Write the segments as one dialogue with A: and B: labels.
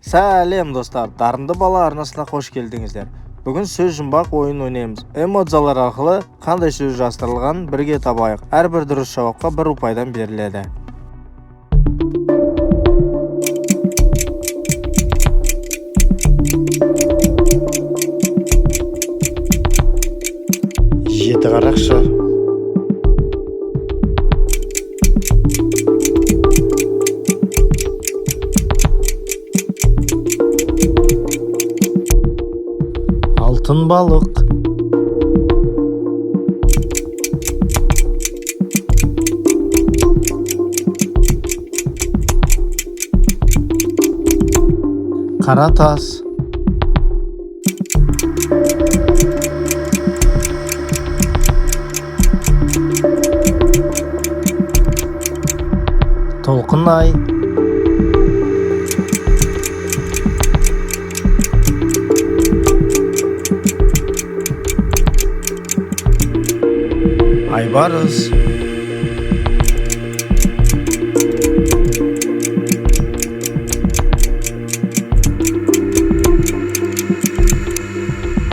A: Сәлем достар, дарынды бала арнасына қош келдіңіздер. Бүгін сөз жұмбақ ойын ойнаймыз. Эмоциялар арқылы қандай сөз жастырылғанын бірге табайық. Әрбір дұрыс жауапқа 1 ұпайдан беріледі.
B: Жеті қарақшы.
A: Алтын балық. Қара тас. Толқынай. Айбарыс.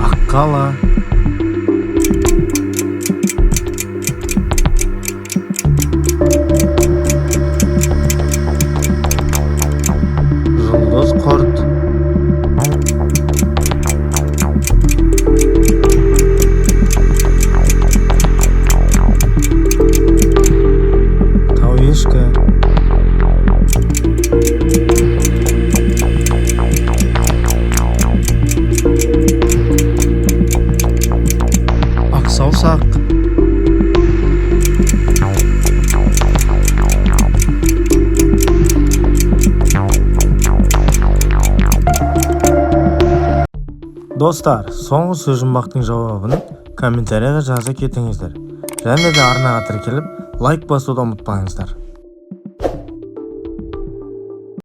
A: Аққала. Жұлдыз құрт. Тауешкі. Ақсаусақ. Достар, соңғы сөз жұмбақтың жауабын комментарияға жаза кетіңіздер. Және де арнаға тіркеліп, лайк басуды ұмытпаңыздар.